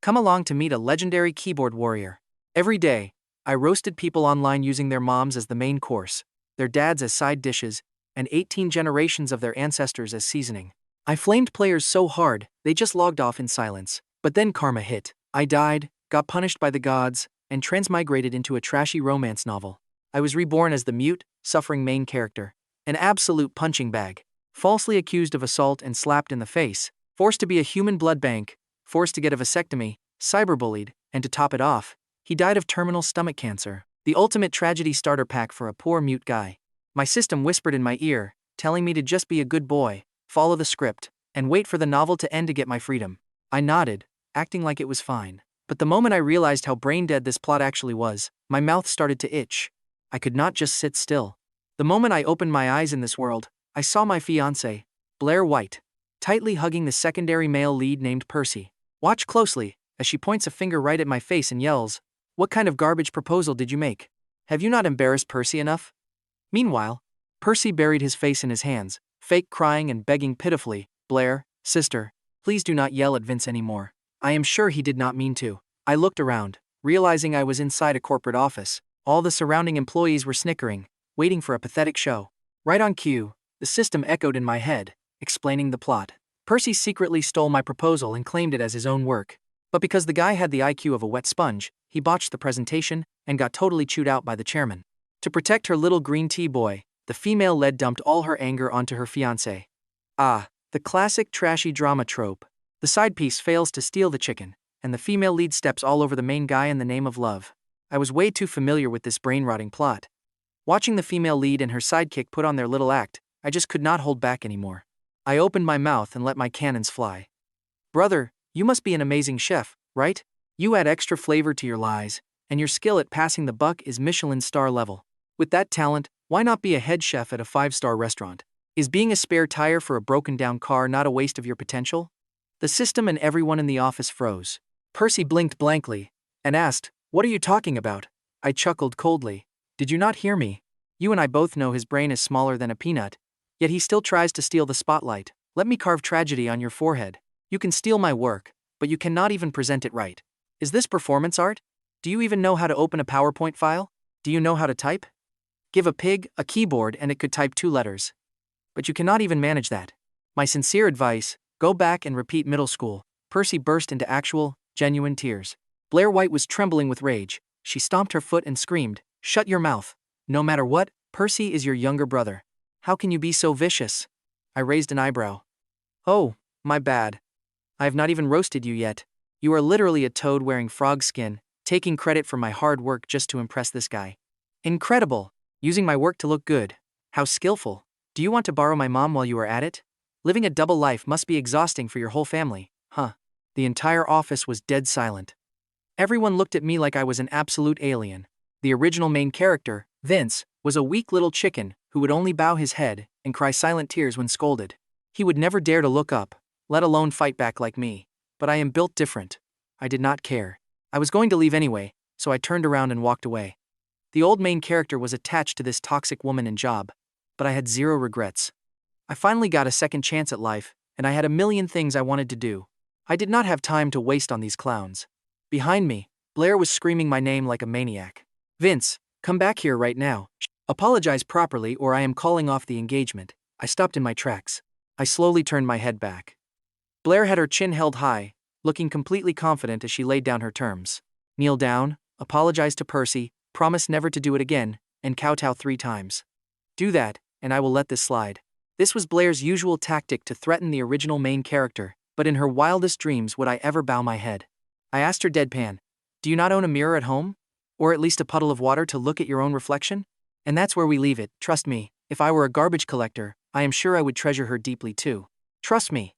Come along to meet a legendary keyboard warrior. Every day, I roasted people online using their moms as the main course, their dads as side dishes, and 18 generations of their ancestors as seasoning. I flamed players so hard, they just logged off in silence. But then karma hit. I died, got punished by the gods, and transmigrated into a trashy romance novel. I was reborn as the mute, suffering main character. An absolute punching bag. Falsely accused of assault and slapped in the face. Forced to be a human blood bank. Forced to get a vasectomy. Cyberbullied. And to top it off, he died of terminal stomach cancer. The ultimate tragedy starter pack for a poor mute guy. My system whispered in my ear, telling me to just be a good boy, follow the script, and wait for the novel to end to get my freedom. I nodded, acting like it was fine. But the moment I realized how brain-dead this plot actually was, my mouth started to itch. I could not just sit still. The moment I opened my eyes in this world, I saw my fiancé, Blair White, tightly hugging the secondary male lead named Percy. Watch closely, as she points a finger right at my face and yells, "What kind of garbage proposal did you make? Have you not embarrassed Percy enough?" Meanwhile, Percy buried his face in his hands, fake crying and begging pitifully, "Blair, sister, please do not yell at Vince anymore. I am sure he did not mean to." I looked around, realizing I was inside a corporate office. All the surrounding employees were snickering, waiting for a pathetic show. Right on cue, the system echoed in my head, explaining the plot. Percy secretly stole my proposal and claimed it as his own work. But because the guy had the IQ of a wet sponge, he botched the presentation and got totally chewed out by the chairman. To protect her little green tea boy, the female lead dumped all her anger onto her fiancé. Ah, the classic trashy drama trope. The side piece fails to steal the chicken, and the female lead steps all over the main guy in the name of love. I was way too familiar with this brain-rotting plot. Watching the female lead and her sidekick put on their little act, I just could not hold back anymore. I opened my mouth and let my cannons fly. "Brother, you must be an amazing chef, right? You add extra flavor to your lies, and your skill at passing the buck is Michelin star level. With that talent, why not be a head chef at a 5-star restaurant? Is being a spare tire for a broken-down car not a waste of your potential?" The system and everyone in the office froze. Percy blinked blankly and asked, "What are you talking about?" I chuckled coldly. "Did you not hear me? You and I both know his brain is smaller than a peanut, yet he still tries to steal the spotlight. Let me carve tragedy on your forehead. You can steal my work, but you cannot even present it right. Is this performance art? Do you even know how to open a PowerPoint file? Do you know how to type? Give a pig a keyboard and it could type 2 letters. But you cannot even manage that. My sincere advice, go back and repeat middle school." Percy burst into actual, genuine tears. Blair White was trembling with rage. She stomped her foot and screamed, "Shut your mouth. No matter what, Percy is your younger brother. How can you be so vicious?" I raised an eyebrow. "Oh, my bad. I have not even roasted you yet. You are literally a toad wearing frog skin, taking credit for my hard work just to impress this guy. Incredible. Using my work to look good. How skillful. Do you want to borrow my mom while you are at it? Living a double life must be exhausting for your whole family, huh?" The entire office was dead silent. Everyone looked at me like I was an absolute alien. The original main character, Vince, was a weak little chicken who would only bow his head and cry silent tears when scolded. He would never dare to look up, let alone fight back like me. But I am built different. I did not care. I was going to leave anyway, so I turned around and walked away. The old main character was attached to this toxic woman and job, but I had zero regrets. I finally got a second chance at life, and I had a million things I wanted to do. I did not have time to waste on these clowns. Behind me, Blair was screaming my name like a maniac. "Vince, come back here right now. Apologize properly or I am calling off the engagement." I stopped in my tracks. I slowly turned my head back. Blair had her chin held high, looking completely confident as she laid down her terms. "Kneel down, apologize to Percy, promise never to do it again, and kowtow 3 times. Do that, and I will let this slide." This was Blair's usual tactic to threaten the original main character, but in her wildest dreams would I ever bow my head. I asked her deadpan, "Do you not own a mirror at home? Or at least a puddle of water to look at your own reflection?" And that's where we leave it. Trust me, if I were a garbage collector, I am sure I would treasure her deeply too. Trust me.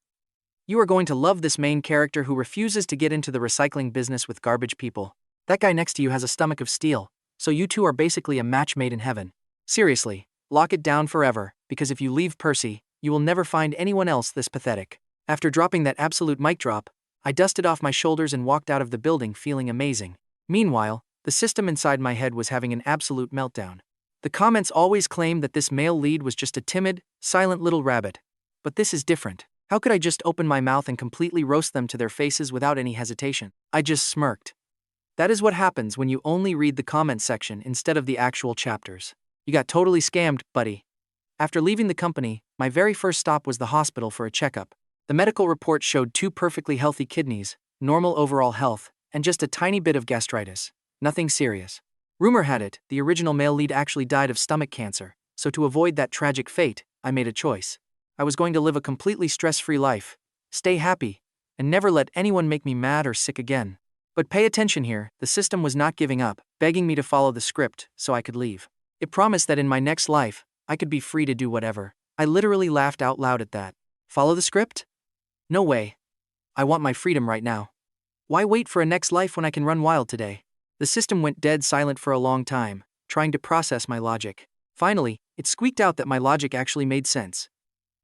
You are going to love this main character who refuses to get into the recycling business with garbage people. That guy next to you has a stomach of steel, so you two are basically a match made in heaven. Seriously, lock it down forever, because if you leave Percy, you will never find anyone else this pathetic. After dropping that absolute mic drop, I dusted off my shoulders and walked out of the building feeling amazing. Meanwhile, the system inside my head was having an absolute meltdown. The comments always claimed that this male lead was just a timid, silent little rabbit. But this is different. How could I just open my mouth and completely roast them to their faces without any hesitation? I just smirked. That is what happens when you only read the comment section instead of the actual chapters. You got totally scammed, buddy. After leaving the company, my very first stop was the hospital for a checkup. The medical report showed 2 perfectly healthy kidneys, normal overall health, and just a tiny bit of gastritis. Nothing serious. Rumor had it, the original male lead actually died of stomach cancer, so to avoid that tragic fate, I made a choice. I was going to live a completely stress-free life, stay happy, and never let anyone make me mad or sick again. But pay attention here, the system was not giving up, begging me to follow the script so I could leave. It promised that in my next life, I could be free to do whatever. I literally laughed out loud at that. Follow the script? No way. I want my freedom right now. Why wait for a next life when I can run wild today? The system went dead silent for a long time, trying to process my logic. Finally, it squeaked out that my logic actually made sense.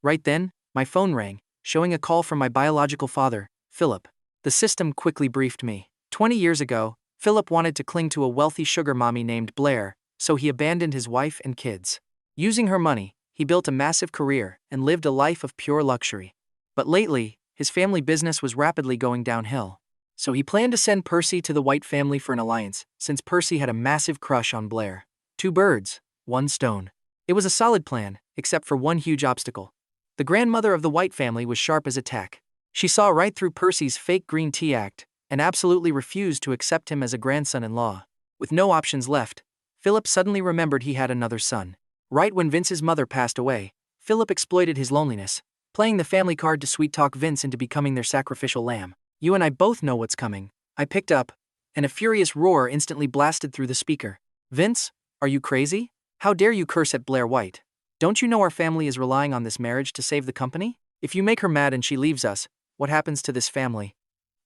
Right then, my phone rang, showing a call from my biological father, Philip. The system quickly briefed me. 20 years ago, Philip wanted to cling to a wealthy sugar mommy named Blair, so he abandoned his wife and kids. Using her money, he built a massive career and lived a life of pure luxury. But lately, his family business was rapidly going downhill. So he planned to send Percy to the White family for an alliance, since Percy had a massive crush on Blair. 2 birds, 1 stone. It was a solid plan, except for one huge obstacle. The grandmother of the White family was sharp as a tack. She saw right through Percy's fake green tea act, and absolutely refused to accept him as a grandson-in-law. With no options left, Philip suddenly remembered he had another son. Right when Vince's mother passed away, Philip exploited his loneliness, playing the family card to sweet-talk Vince into becoming their sacrificial lamb. You and I both know what's coming. I picked up, and a furious roar instantly blasted through the speaker. Vince, are you crazy? How dare you curse at Blair White? Don't you know our family is relying on this marriage to save the company? If you make her mad and she leaves us, what happens to this family?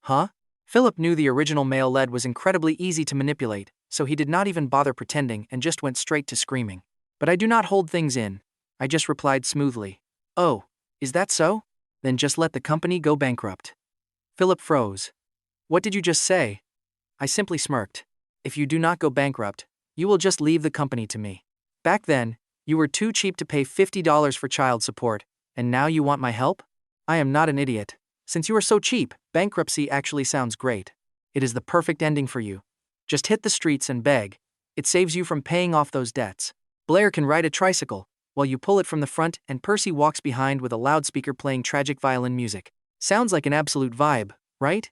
Huh? Philip knew the original male lead was incredibly easy to manipulate, so he did not even bother pretending and just went straight to screaming. But I do not hold things in. I just replied smoothly. Oh, is that so? Then just let the company go bankrupt. Philip froze. What did you just say? I simply smirked. If you do not go bankrupt, you will just leave the company to me. Back then, you were too cheap to pay $50 for child support, and now you want my help? I am not an idiot. Since you are so cheap, bankruptcy actually sounds great. It is the perfect ending for you. Just hit the streets and beg. It saves you from paying off those debts. Blair can ride a tricycle, while you pull it from the front and Percy walks behind with a loudspeaker playing tragic violin music. Sounds like an absolute vibe, right?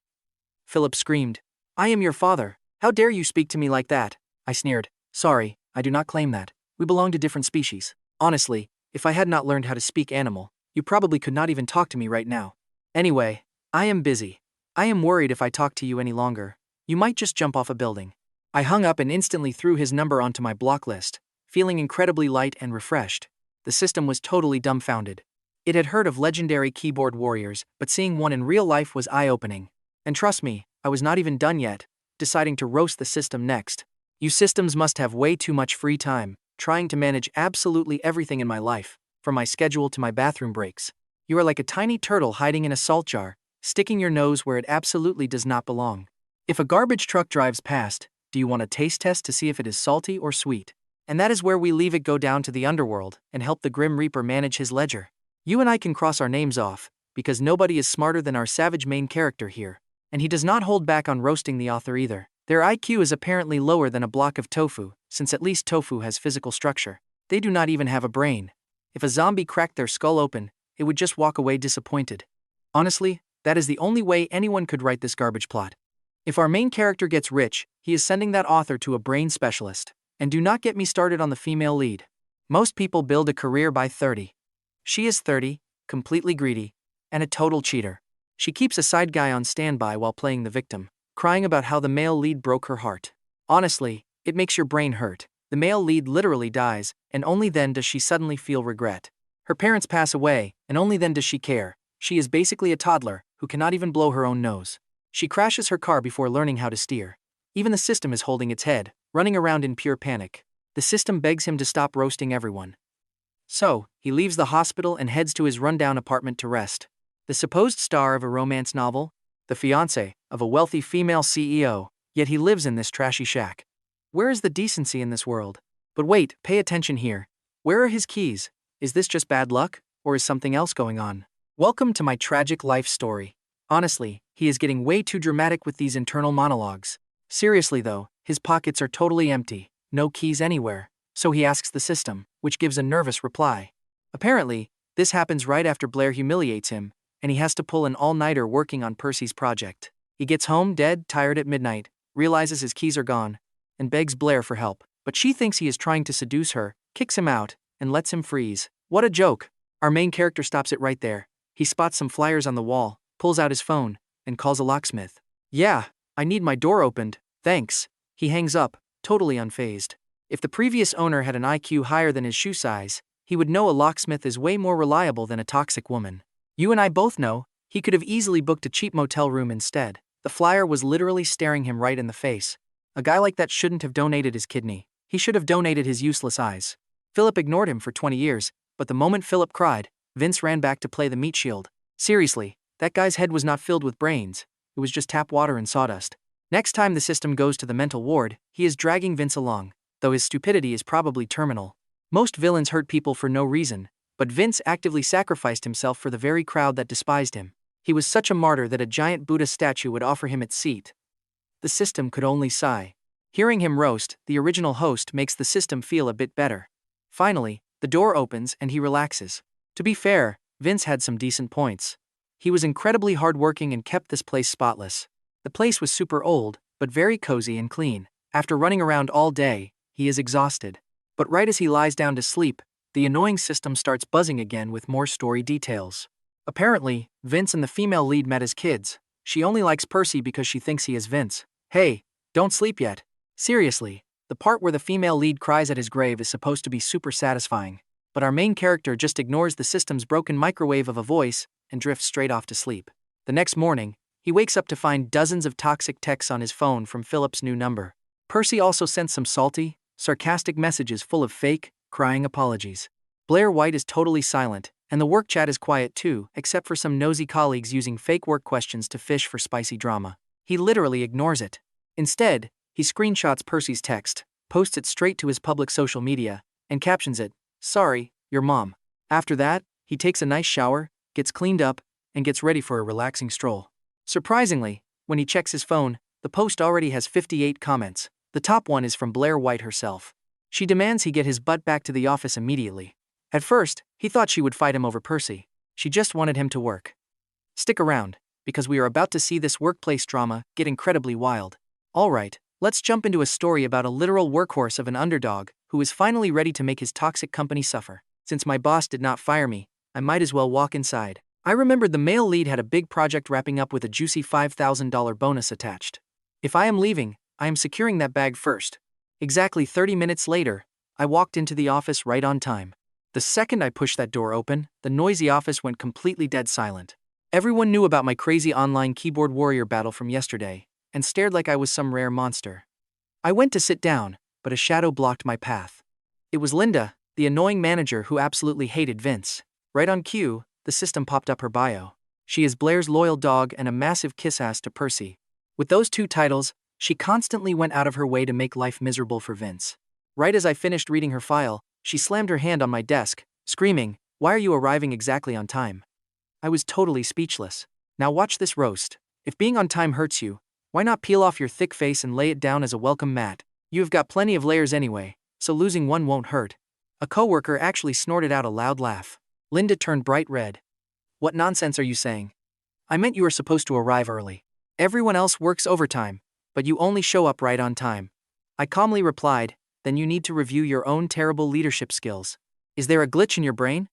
Philip screamed. I am your father. How dare you speak to me like that? I sneered. Sorry, I do not claim that. We belong to different species. Honestly, if I had not learned how to speak animal, you probably could not even talk to me right now. Anyway, I am busy. I am worried if I talk to you any longer, you might just jump off a building. I hung up and instantly threw his number onto my block list, feeling incredibly light and refreshed. The system was totally dumbfounded. It had heard of legendary keyboard warriors, but seeing one in real life was eye-opening. And trust me, I was not even done yet, deciding to roast the system next. You systems must have way too much free time, trying to manage absolutely everything in my life, from my schedule to my bathroom breaks. You are like a tiny turtle hiding in a salt jar, sticking your nose where it absolutely does not belong. If a garbage truck drives past, do you want a taste test to see if it is salty or sweet? And that is where we leave it, go down to the underworld and help the Grim Reaper manage his ledger. You and I can cross our names off, because nobody is smarter than our savage main character here. And he does not hold back on roasting the author either. Their IQ is apparently lower than a block of tofu, since at least tofu has physical structure. They do not even have a brain. If a zombie cracked their skull open, it would just walk away disappointed. Honestly, that is the only way anyone could write this garbage plot. If our main character gets rich, he is sending that author to a brain specialist. And do not get me started on the female lead. Most people build a career by 30. She is 30, completely greedy, and a total cheater. She keeps a side guy on standby while playing the victim, crying about how the male lead broke her heart. Honestly, it makes your brain hurt. The male lead literally dies, and only then does she suddenly feel regret. Her parents pass away, and only then does she care. She is basically a toddler, who cannot even blow her own nose. She crashes her car before learning how to steer. Even the system is holding its head, running around in pure panic. The system begs him to stop roasting everyone. So, he leaves the hospital and heads to his rundown apartment to rest. The supposed star of a romance novel? The fiancé of a wealthy female CEO, yet he lives in this trashy shack. Where is the decency in this world? But wait, pay attention here. Where are his keys? Is this just bad luck, or is something else going on? Welcome to my tragic life story. Honestly, he is getting way too dramatic with these internal monologues. Seriously though, his pockets are totally empty, no keys anywhere, so he asks the system, which gives a nervous reply. Apparently, this happens right after Blair humiliates him, and he has to pull an all-nighter working on Percy's project. He gets home dead tired at midnight, realizes his keys are gone, and begs Blair for help, but she thinks he is trying to seduce her, kicks him out, and lets him freeze. What a joke! Our main character stops it right there. He spots some flyers on the wall, pulls out his phone, and calls a locksmith. Yeah, I need my door opened, thanks. He hangs up, totally unfazed. If the previous owner had an IQ higher than his shoe size, he would know a locksmith is way more reliable than a toxic woman. You and I both know, he could have easily booked a cheap motel room instead. The flyer was literally staring him right in the face. A guy like that shouldn't have donated his kidney. He should have donated his useless eyes. Philip ignored him for 20 years, but the moment Philip cried, Vince ran back to play the meat shield. Seriously, that guy's head was not filled with brains, it was just tap water and sawdust. Next time the system goes to the mental ward, he is dragging Vince along, though his stupidity is probably terminal. Most villains hurt people for no reason, but Vince actively sacrificed himself for the very crowd that despised him. He was such a martyr that a giant Buddha statue would offer him its seat. The system could only sigh. Hearing him roast, the original host makes the system feel a bit better. Finally, the door opens and he relaxes. To be fair, Vince had some decent points. He was incredibly hardworking and kept this place spotless. The place was super old, but very cozy and clean. After running around all day, he is exhausted. But right as he lies down to sleep, the annoying system starts buzzing again with more story details. Apparently, Vince and the female lead met as kids. She only likes Percy because she thinks he is Vince. Hey, don't sleep yet. Seriously, the part where the female lead cries at his grave is supposed to be super satisfying. But our main character just ignores the system's broken microwave of a voice and drifts straight off to sleep. The next morning, he wakes up to find dozens of toxic texts on his phone from Philip's new number. Percy also sent some salty, sarcastic messages full of fake, crying apologies. Blair White is totally silent, and the work chat is quiet too, except for some nosy colleagues using fake work questions to fish for spicy drama. He literally ignores it. Instead, he screenshots Percy's text, posts it straight to his public social media, and captions it, "Sorry, your mom." After that, he takes a nice shower, gets cleaned up, and gets ready for a relaxing stroll. Surprisingly, when he checks his phone, the post already has 58 comments. The top one is from Blair White herself. She demands he get his butt back to the office immediately. At first, he thought she would fight him over Percy. She just wanted him to work. Stick around, because we are about to see this workplace drama get incredibly wild. Alright, let's jump into a story about a literal workhorse of an underdog who is finally ready to make his toxic company suffer. Since my boss did not fire me, I might as well walk inside. I remembered the male lead had a big project wrapping up with a juicy $5,000 bonus attached. If I am leaving, I am securing that bag first. Exactly 30 minutes later, I walked into the office right on time. The second I pushed that door open, the noisy office went completely dead silent. Everyone knew about my crazy online keyboard warrior battle from yesterday, and stared like I was some rare monster. I went to sit down, but a shadow blocked my path. It was Linda, the annoying manager who absolutely hated Vince. Right on cue, the system popped up her bio. She is Blair's loyal dog and a massive kiss-ass to Percy. With those two titles, she constantly went out of her way to make life miserable for Vince. Right as I finished reading her file, she slammed her hand on my desk, screaming, "Why are you arriving exactly on time?" I was totally speechless. Now watch this roast. If being on time hurts you, why not peel off your thick face and lay it down as a welcome mat? You have got plenty of layers anyway, so losing one won't hurt. A coworker actually snorted out a loud laugh. Linda turned bright red. What nonsense are you saying? I meant you were supposed to arrive early. Everyone else works overtime, but you only show up right on time. I calmly replied, then you need to review your own terrible leadership skills. Is there a glitch in your brain?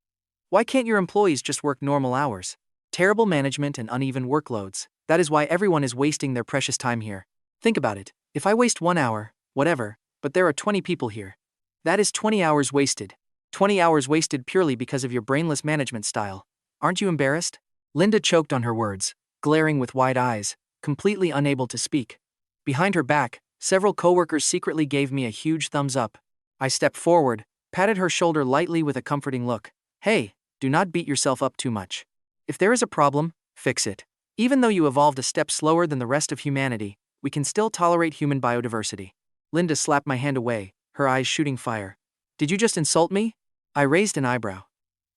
Why can't your employees just work normal hours? Terrible management and uneven workloads. That is why everyone is wasting their precious time here. Think about it. If I waste 1 hour, whatever, but there are 20 people here. That is 20 hours wasted. 20 hours wasted purely because of your brainless management style. Aren't you embarrassed? Linda choked on her words, glaring with wide eyes, completely unable to speak. Behind her back, several coworkers secretly gave me a huge thumbs up. I stepped forward, patted her shoulder lightly with a comforting look. Hey, do not beat yourself up too much. If there is a problem, fix it. Even though you evolved a step slower than the rest of humanity, we can still tolerate human biodiversity. Linda slapped my hand away, her eyes shooting fire. Did you just insult me? I raised an eyebrow.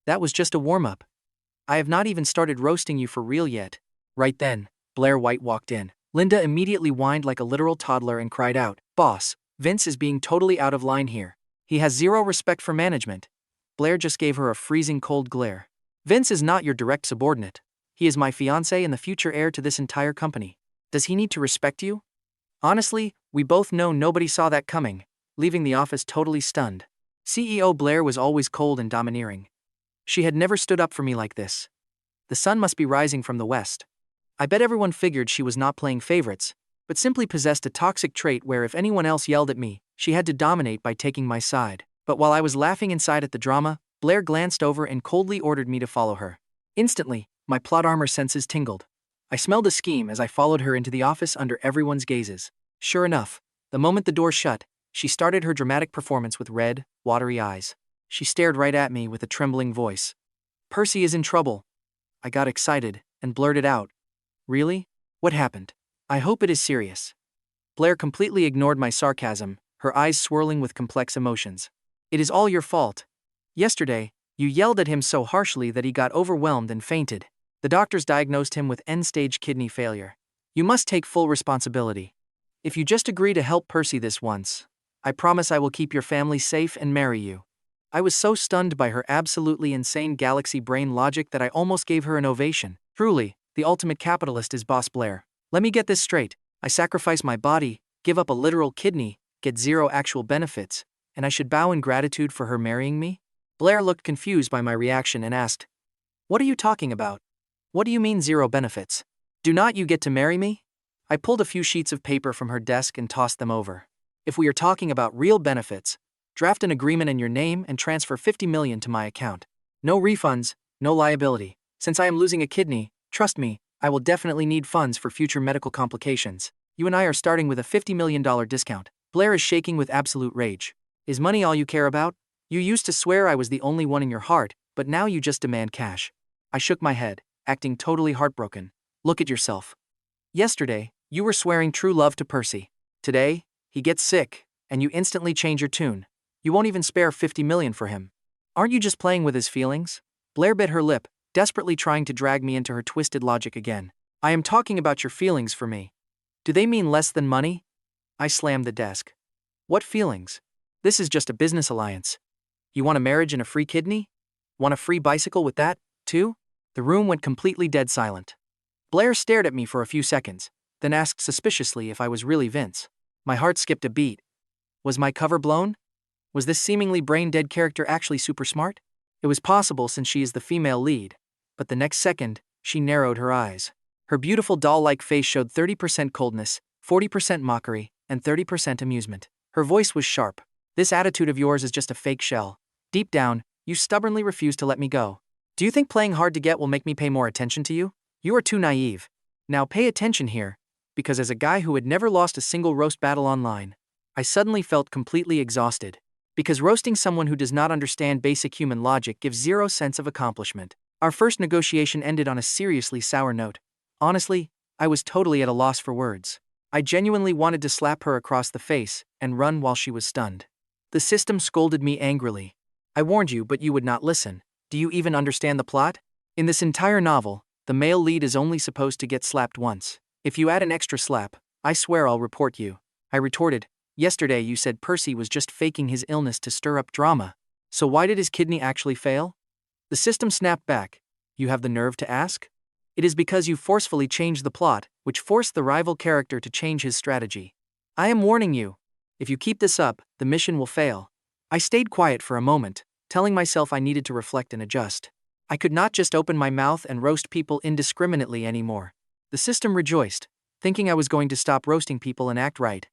That was just a warm-up. I have not even started roasting you for real yet. Right then, Blair White walked in. Linda immediately whined like a literal toddler and cried out, "Boss, Vince is being totally out of line here. He has zero respect for management." Blair just gave her a freezing cold glare. "Vince is not your direct subordinate. He is my fiancé and the future heir to this entire company. Does he need to respect you?" Honestly, we both know nobody saw that coming, leaving the office totally stunned. CEO Blair was always cold and domineering. She had never stood up for me like this. The sun must be rising from the west. I bet everyone figured she was not playing favorites, but simply possessed a toxic trait where if anyone else yelled at me, she had to dominate by taking my side. But while I was laughing inside at the drama, Blair glanced over and coldly ordered me to follow her. Instantly, my plot armor senses tingled. I smelled a scheme as I followed her into the office under everyone's gazes. Sure enough, the moment the door shut, she started her dramatic performance with red, watery eyes. She stared right at me with a trembling voice. "Percy is in trouble." I got excited and blurted out, "Really? What happened? I hope it is serious." Blair completely ignored my sarcasm, her eyes swirling with complex emotions. "It is all your fault. Yesterday, you yelled at him so harshly that he got overwhelmed and fainted. The doctors diagnosed him with end-stage kidney failure. You must take full responsibility. If you just agree to help Percy this once, I promise I will keep your family safe and marry you." I was so stunned by her absolutely insane galaxy brain logic that I almost gave her an ovation. Truly, the ultimate capitalist is Boss Blair. Let me get this straight. I sacrifice my body, give up a literal kidney, get zero actual benefits, and I should bow in gratitude for her marrying me? Blair looked confused by my reaction and asked, "What are you talking about? What do you mean zero benefits? Do not you get to marry me?" I pulled a few sheets of paper from her desk and tossed them over. "If we are talking about real benefits, draft an agreement in your name and transfer 50 million to my account. No refunds, no liability. Since I am losing a kidney, trust me, I will definitely need funds for future medical complications. You and I are starting with a $50 million discount." Blair is shaking with absolute rage. "Is money all you care about? You used to swear I was the only one in your heart, but now you just demand cash." I shook my head, acting totally heartbroken. "Look at yourself. Yesterday, you were swearing true love to Percy. Today, he gets sick, and you instantly change your tune. You won't even spare 50 million for him. Aren't you just playing with his feelings?" Blair bit her lip, desperately trying to drag me into her twisted logic again. "I am talking about your feelings for me. Do they mean less than money?" I slammed the desk. "What feelings? This is just a business alliance. You want a marriage and a free kidney? Want a free bicycle with that, too?" The room went completely dead silent. Blair stared at me for a few seconds, then asked suspiciously if I was really Vince. My heart skipped a beat. Was my cover blown? Was this seemingly brain-dead character actually super smart? It was possible since she is the female lead, but the next second, she narrowed her eyes. Her beautiful doll-like face showed 30% coldness, 40% mockery, and 30% amusement. Her voice was sharp. "This attitude of yours is just a fake shell. Deep down, you stubbornly refuse to let me go. Do you think playing hard to get will make me pay more attention to you? You are too naive. Now pay attention here, because as a guy who had never lost a single roast battle online, I suddenly felt completely exhausted. Because roasting someone who does not understand basic human logic gives zero sense of accomplishment." Our first negotiation ended on a seriously sour note. Honestly, I was totally at a loss for words. I genuinely wanted to slap her across the face and run while she was stunned. The system scolded me angrily. "I warned you, but you would not listen. Do you even understand the plot? In this entire novel, the male lead is only supposed to get slapped once. If you add an extra slap, I swear I'll report you." I retorted, "Yesterday you said Percy was just faking his illness to stir up drama. So why did his kidney actually fail?" The system snapped back. "You have the nerve to ask? It is because you forcefully changed the plot, which forced the rival character to change his strategy. I am warning you. If you keep this up, the mission will fail." I stayed quiet for a moment, telling myself I needed to reflect and adjust. I could not just open my mouth and roast people indiscriminately anymore. The system rejoiced, thinking I was going to stop roasting people and act right.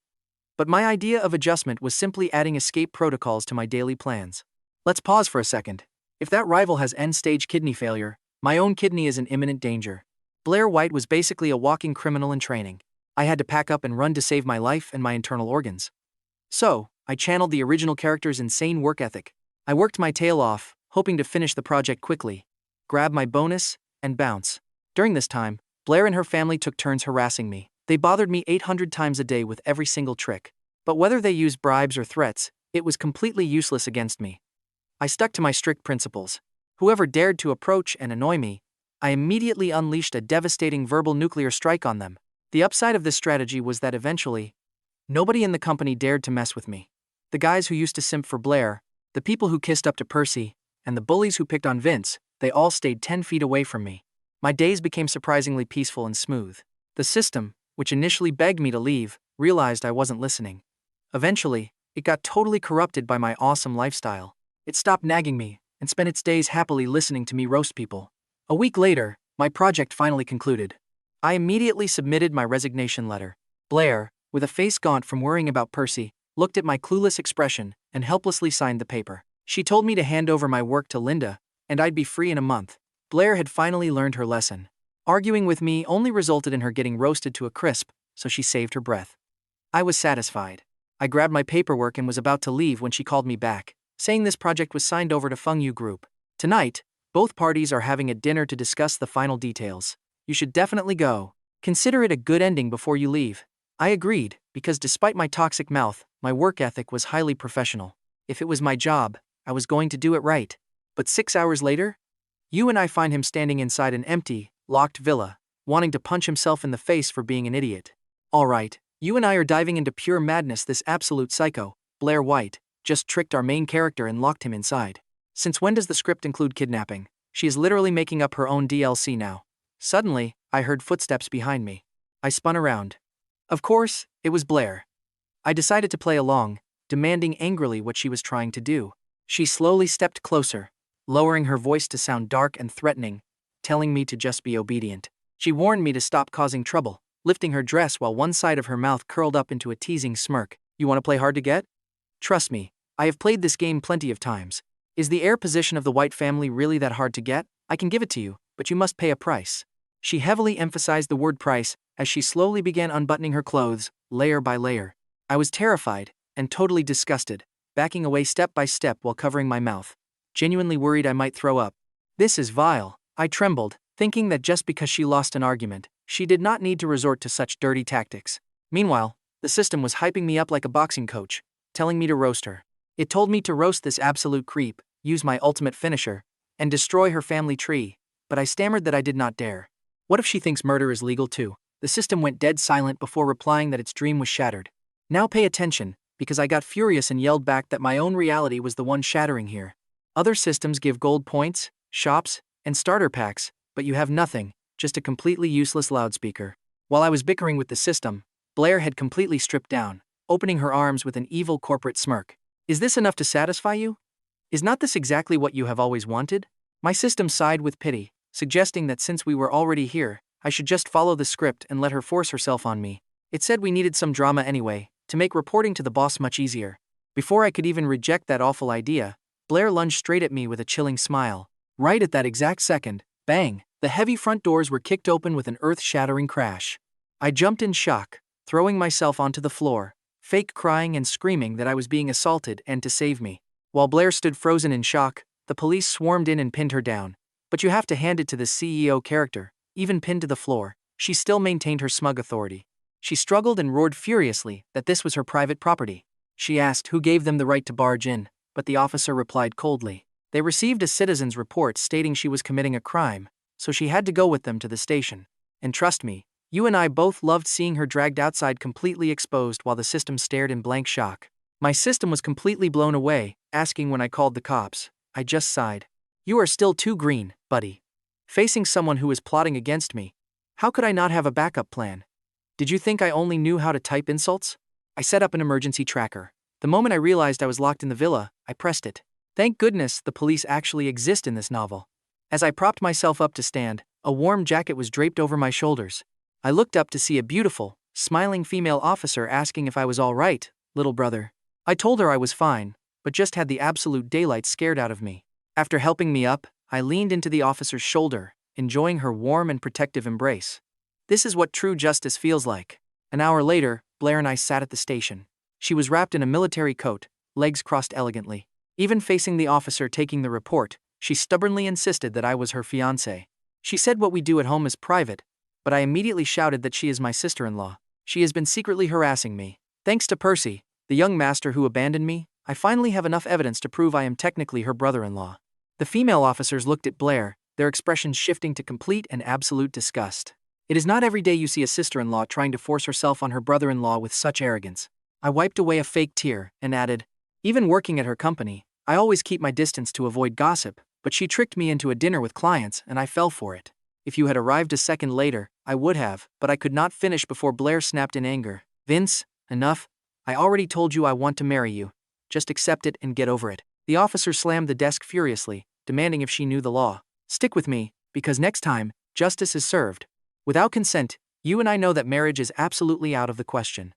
But my idea of adjustment was simply adding escape protocols to my daily plans. Let's pause for a second. If that rival has end-stage kidney failure, my own kidney is in imminent danger. Blair White was basically a walking criminal in training. I had to pack up and run to save my life and my internal organs. So, I channeled the original character's insane work ethic. I worked my tail off, hoping to finish the project quickly, grab my bonus, and bounce. During this time, Blair and her family took turns harassing me. They bothered me 800 times a day with every single trick. But whether they used bribes or threats, it was completely useless against me. I stuck to my strict principles. Whoever dared to approach and annoy me, I immediately unleashed a devastating verbal nuclear strike on them. The upside of this strategy was that eventually, nobody in the company dared to mess with me. The guys who used to simp for Blair, the people who kissed up to Percy, and the bullies who picked on Vince, they all stayed 10 feet away from me. My days became surprisingly peaceful and smooth. The system, which initially begged me to leave, realized I wasn't listening. Eventually, it got totally corrupted by my awesome lifestyle. It stopped nagging me and spent its days happily listening to me roast people. A week later, my project finally concluded. I immediately submitted my resignation letter. Blair, with a face gaunt from worrying about Percy, looked at my clueless expression and helplessly signed the paper. She told me to hand over my work to Linda, and I'd be free in a month. Blair had finally learned her lesson. Arguing with me only resulted in her getting roasted to a crisp, so she saved her breath. I was satisfied. I grabbed my paperwork and was about to leave when she called me back, saying this project was signed over to Fengyu Group. Tonight, both parties are having a dinner to discuss the final details. You should definitely go. Consider it a good ending before you leave. I agreed, because despite my toxic mouth, my work ethic was highly professional. If it was my job, I was going to do it right. But 6 hours later, you and I find him standing inside an empty, locked villa, wanting to punch himself in the face for being an idiot. All right, you and I are diving into pure madness. This absolute psycho, Blair White, just tricked our main character and locked him inside. Since when does the script include kidnapping? She is literally making up her own DLC now. Suddenly, I heard footsteps behind me. I spun around. Of course, it was Blair. I decided to play along, demanding angrily what she was trying to do. She slowly stepped closer, lowering her voice to sound dark and threatening, telling me to just be obedient. She warned me to stop causing trouble, lifting her dress while one side of her mouth curled up into a teasing smirk. You want to play hard to get? Trust me, I have played this game plenty of times. Is the heir position of the White family really that hard to get? I can give it to you, but you must pay a price. She heavily emphasized the word price as she slowly began unbuttoning her clothes, layer by layer. I was terrified and totally disgusted, backing away step by step while covering my mouth, genuinely worried I might throw up. This is vile. I trembled, thinking that just because she lost an argument, she did not need to resort to such dirty tactics. Meanwhile, the system was hyping me up like a boxing coach, telling me to roast her. It told me to roast this absolute creep, use my ultimate finisher, and destroy her family tree, but I stammered that I did not dare. What if she thinks murder is legal too? The system went dead silent before replying that its dream was shattered. Now pay attention, because I got furious and yelled back that my own reality was the one shattering here. Other systems give gold points, shops, and starter packs, but you have nothing, just a completely useless loudspeaker. While I was bickering with the system, Blair had completely stripped down, opening her arms with an evil corporate smirk. Is this enough to satisfy you? Is not this exactly what you have always wanted? My system sighed with pity, suggesting that since we were already here, I should just follow the script and let her force herself on me. It said we needed some drama anyway, to make reporting to the boss much easier. Before I could even reject that awful idea, Blair lunged straight at me with a chilling smile. Right at that exact second, bang, the heavy front doors were kicked open with an earth-shattering crash. I jumped in shock, throwing myself onto the floor, fake crying and screaming that I was being assaulted and to save me. While Blair stood frozen in shock, the police swarmed in and pinned her down. But you have to hand it to the CEO character, even pinned to the floor, she still maintained her smug authority. She struggled and roared furiously that this was her private property. She asked who gave them the right to barge in, but the officer replied coldly. They received a citizen's report stating she was committing a crime, so she had to go with them to the station. And trust me, you and I both loved seeing her dragged outside completely exposed while the system stared in blank shock. My system was completely blown away, asking when I called the cops. I just sighed. You are still too green, buddy. Facing someone who is plotting against me. How could I not have a backup plan? Did you think I only knew how to type insults? I set up an emergency tracker. The moment I realized I was locked in the villa, I pressed it. Thank goodness the police actually exist in this novel. As I propped myself up to stand, a warm jacket was draped over my shoulders. I looked up to see a beautiful, smiling female officer asking if I was all right, little brother. I told her I was fine, but just had the absolute daylight scared out of me. After helping me up, I leaned into the officer's shoulder, enjoying her warm and protective embrace. This is what true justice feels like. An hour later, Blair and I sat at the station. She was wrapped in a military coat, legs crossed elegantly. Even facing the officer taking the report, she stubbornly insisted that I was her fiancé. She said what we do at home is private, but I immediately shouted that she is my sister-in-law. She has been secretly harassing me. Thanks to Percy, the young master who abandoned me, I finally have enough evidence to prove I am technically her brother-in-law. The female officers looked at Blair, their expressions shifting to complete and absolute disgust. It is not every day you see a sister-in-law trying to force herself on her brother-in-law with such arrogance. I wiped away a fake tear and added, even working at her company, I always keep my distance to avoid gossip, but she tricked me into a dinner with clients and I fell for it. If you had arrived a second later, I would have, but I could not finish before Blair snapped in anger. Vince, enough. I already told you I want to marry you. Just accept it and get over it. The officer slammed the desk furiously, demanding if she knew the law. Stick with me, because next time, justice is served. Without consent, you and I know that marriage is absolutely out of the question.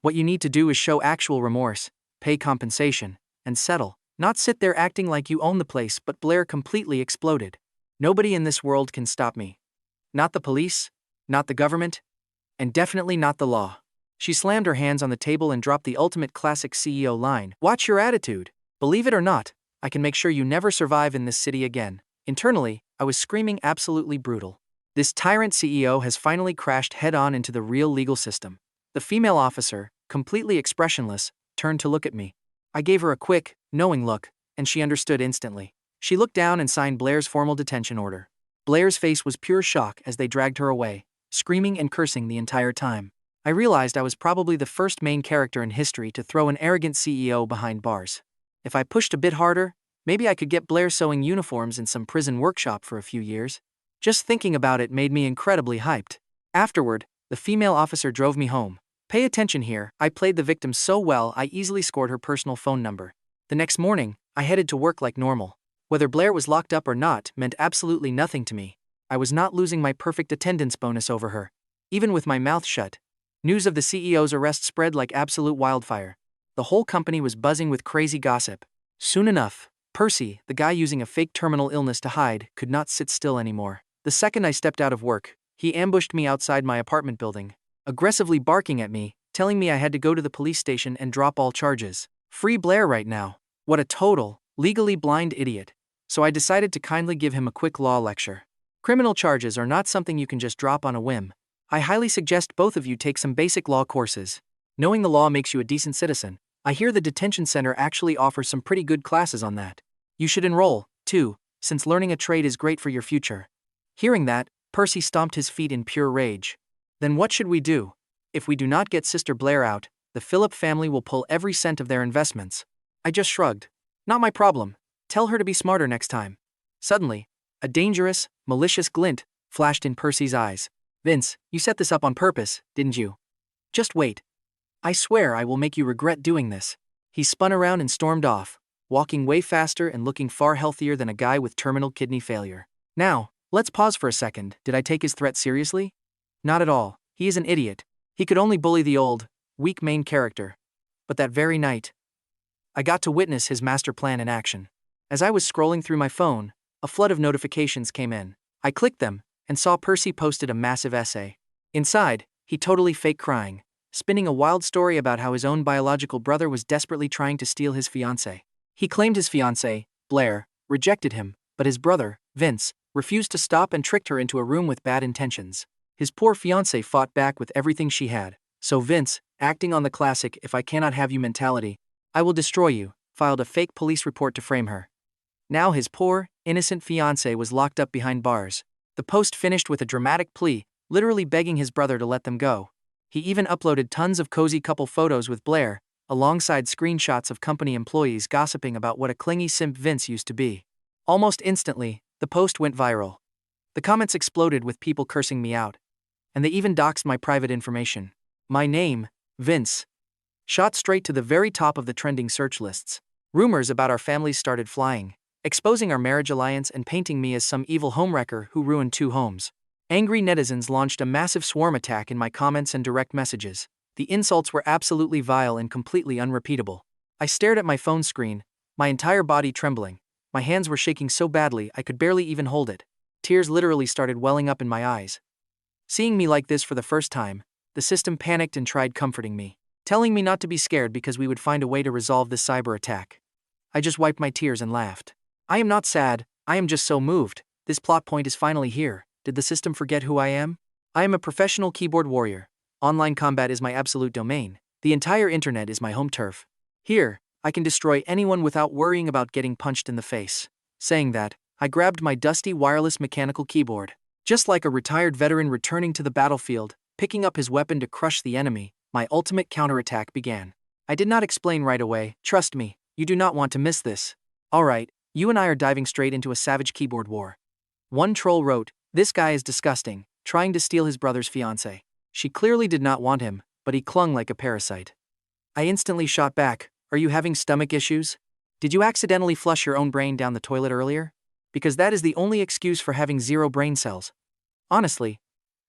What you need to do is show actual remorse, pay compensation, and settle. Not sit there acting like you own the place. But Blair completely exploded. Nobody in this world can stop me. Not the police, not the government, and definitely not the law. She slammed her hands on the table and dropped the ultimate classic CEO line. Watch your attitude. Believe it or not, I can make sure you never survive in this city again. Internally, I was screaming absolutely brutal. This tyrant CEO has finally crashed head-on into the real legal system. The female officer, completely expressionless, turned to look at me. I gave her a quick, knowing look, and she understood instantly. She looked down and signed Blair's formal detention order. Blair's face was pure shock as they dragged her away, screaming and cursing the entire time. I realized I was probably the first main character in history to throw an arrogant CEO behind bars. If I pushed a bit harder, maybe I could get Blair sewing uniforms in some prison workshop for a few years. Just thinking about it made me incredibly hyped. Afterward, the female officer drove me home. Pay attention here, I played the victim so well I easily scored her personal phone number. The next morning, I headed to work like normal. Whether Blair was locked up or not meant absolutely nothing to me. I was not losing my perfect attendance bonus over her. Even with my mouth shut, news of the CEO's arrest spread like absolute wildfire. The whole company was buzzing with crazy gossip. Soon enough, Percy, the guy using a fake terminal illness to hide, could not sit still anymore. The second I stepped out of work, he ambushed me outside my apartment building, aggressively barking at me, telling me I had to go to the police station and drop all charges. Free Blair right now. What a total, legally blind idiot. So I decided to kindly give him a quick law lecture. Criminal charges are not something you can just drop on a whim. I highly suggest both of you take some basic law courses. Knowing the law makes you a decent citizen. I hear the detention center actually offers some pretty good classes on that. You should enroll, too, since learning a trade is great for your future. Hearing that, Percy stomped his feet in pure rage. Then what should we do? If we do not get Sister Blair out, the Phillip family will pull every cent of their investments. I just shrugged. Not my problem. Tell her to be smarter next time. Suddenly, a dangerous, malicious glint flashed in Percy's eyes. Vince, you set this up on purpose, didn't you? Just wait. I swear I will make you regret doing this. He spun around and stormed off, walking way faster and looking far healthier than a guy with terminal kidney failure. Now, let's pause for a second. Did I take his threat seriously? Not at all. He is an idiot. He could only bully the old, weak main character. But that very night, I got to witness his master plan in action. As I was scrolling through my phone, a flood of notifications came in. I clicked them, and saw Percy posted a massive essay. Inside, he totally fake crying, spinning a wild story about how his own biological brother was desperately trying to steal his fiancé. He claimed his fiancé, Blair, rejected him, but his brother, Vince, refused to stop and tricked her into a room with bad intentions. His poor fiancé fought back with everything she had. So Vince, acting on the classic "if I cannot have you" mentality, "I will destroy you," filed a fake police report to frame her. Now his poor, innocent fiancé was locked up behind bars. The post finished with a dramatic plea, literally begging his brother to let them go. He even uploaded tons of cozy couple photos with Blair, alongside screenshots of company employees gossiping about what a clingy simp Vince used to be. Almost instantly, the post went viral. The comments exploded with people cursing me out. And they even doxed my private information. My name, Vince, shot straight to the very top of the trending search lists. Rumors about our families started flying, exposing our marriage alliance and painting me as some evil homewrecker who ruined 2 homes. Angry netizens launched a massive swarm attack in my comments and direct messages. The insults were absolutely vile and completely unrepeatable. I stared at my phone screen, my entire body trembling. My hands were shaking so badly I could barely even hold it. Tears literally started welling up in my eyes. Seeing me like this for the first time, the system panicked and tried comforting me, telling me not to be scared because we would find a way to resolve this cyber attack. I just wiped my tears and laughed. I am not sad, I am just so moved. This plot point is finally here. Did the system forget who I am? I am a professional keyboard warrior. Online combat is my absolute domain. The entire internet is my home turf. Here, I can destroy anyone without worrying about getting punched in the face. Saying that, I grabbed my dusty wireless mechanical keyboard. Just like a retired veteran returning to the battlefield, picking up his weapon to crush the enemy, my ultimate counterattack began. I did not explain right away. Trust me, you do not want to miss this. Alright, you and I are diving straight into a savage keyboard war. One troll wrote, "This guy is disgusting, trying to steal his brother's fiancé." She clearly did not want him, but he clung like a parasite. I instantly shot back, "Are you having stomach issues? Did you accidentally flush your own brain down the toilet earlier? Because that is the only excuse for having zero brain cells. Honestly,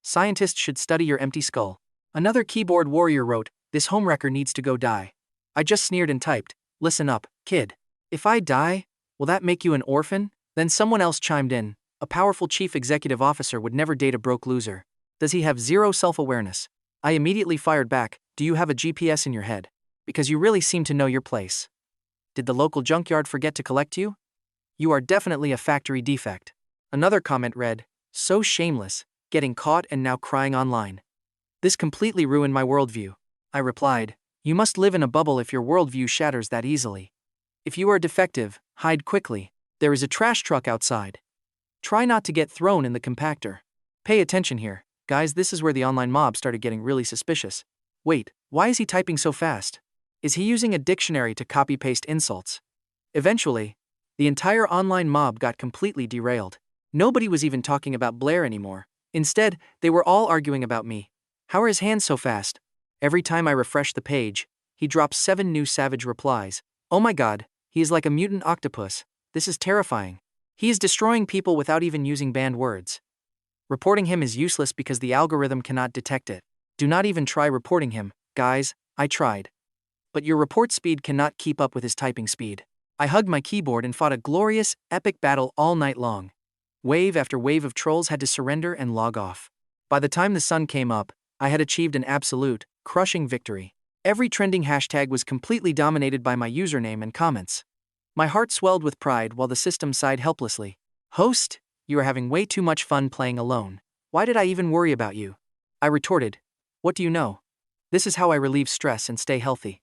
scientists should study your empty skull." Another keyboard warrior wrote, "This homewrecker needs to go die." I just sneered and typed, "Listen up, kid. If I die, will that make you an orphan?" Then someone else chimed in, "A powerful chief executive officer would never date a broke loser. Does he have zero self-awareness?" I immediately fired back, "Do you have a GPS in your head? Because you really seem to know your place. Did the local junkyard forget to collect you? You are definitely a factory defect." Another comment read, "So shameless, getting caught and now crying online. This completely ruined my worldview." I replied, "You must live in a bubble if your worldview shatters that easily. If you are defective, hide quickly. There is a trash truck outside. Try not to get thrown in the compactor." Pay attention here, guys, this is where the online mob started getting really suspicious. Wait, why is he typing so fast? Is he using a dictionary to copy-paste insults? Eventually, the entire online mob got completely derailed. Nobody was even talking about Blair anymore. Instead, they were all arguing about me. How are his hands so fast? Every time I refresh the page, he drops 7 new savage replies. Oh my god, he is like a mutant octopus. This is terrifying. He is destroying people without even using banned words. Reporting him is useless because the algorithm cannot detect it. Do not even try reporting him, guys, I tried. But your report speed cannot keep up with his typing speed. I hugged my keyboard and fought a glorious, epic battle all night long. Wave after wave of trolls had to surrender and log off. By the time the sun came up, I had achieved an absolute, crushing victory. Every trending hashtag was completely dominated by my username and comments. My heart swelled with pride while the system sighed helplessly. "Host, you are having way too much fun playing alone. Why did I even worry about you?" I retorted, "What do you know? This is how I relieve stress and stay healthy."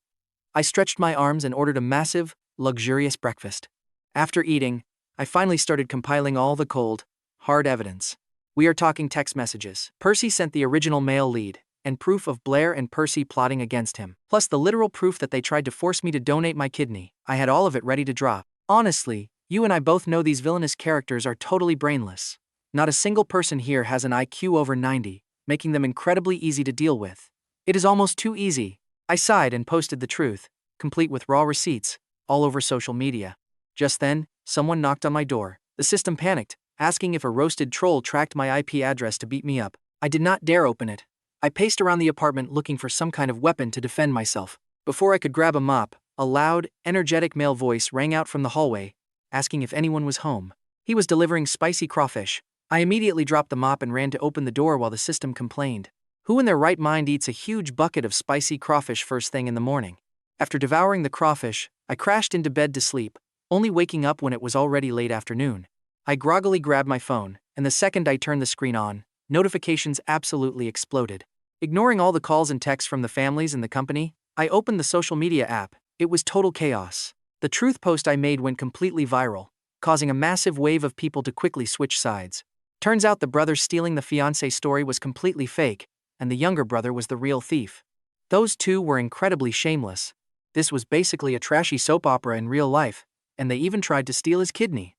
I stretched my arms and ordered a massive, luxurious breakfast. After eating, I finally started compiling all the cold, hard evidence. We are talking text messages. Percy sent the original male lead, and proof of Blair and Percy plotting against him. Plus the literal proof that they tried to force me to donate my kidney. I had all of it ready to drop. Honestly, you and I both know these villainous characters are totally brainless. Not a single person here has an IQ over 90, making them incredibly easy to deal with. It is almost too easy. I sighed and posted the truth, complete with raw receipts, all over social media. Just then, someone knocked on my door. The system panicked, asking if a roasted troll tracked my IP address to beat me up. I did not dare open it. I paced around the apartment looking for some kind of weapon to defend myself. Before I could grab a mop, a loud, energetic male voice rang out from the hallway, asking if anyone was home. He was delivering spicy crawfish. I immediately dropped the mop and ran to open the door while the system complained. Who in their right mind eats a huge bucket of spicy crawfish first thing in the morning? After devouring the crawfish, I crashed into bed to sleep, only waking up when it was already late afternoon. I groggily grabbed my phone, and the second I turned the screen on, notifications absolutely exploded. Ignoring all the calls and texts from the families and the company, I opened the social media app. It was total chaos. The truth post I made went completely viral, causing a massive wave of people to quickly switch sides. Turns out the brother stealing the fiancé story was completely fake, and the younger brother was the real thief. Those two were incredibly shameless. This was basically a trashy soap opera in real life, and they even tried to steal his kidney.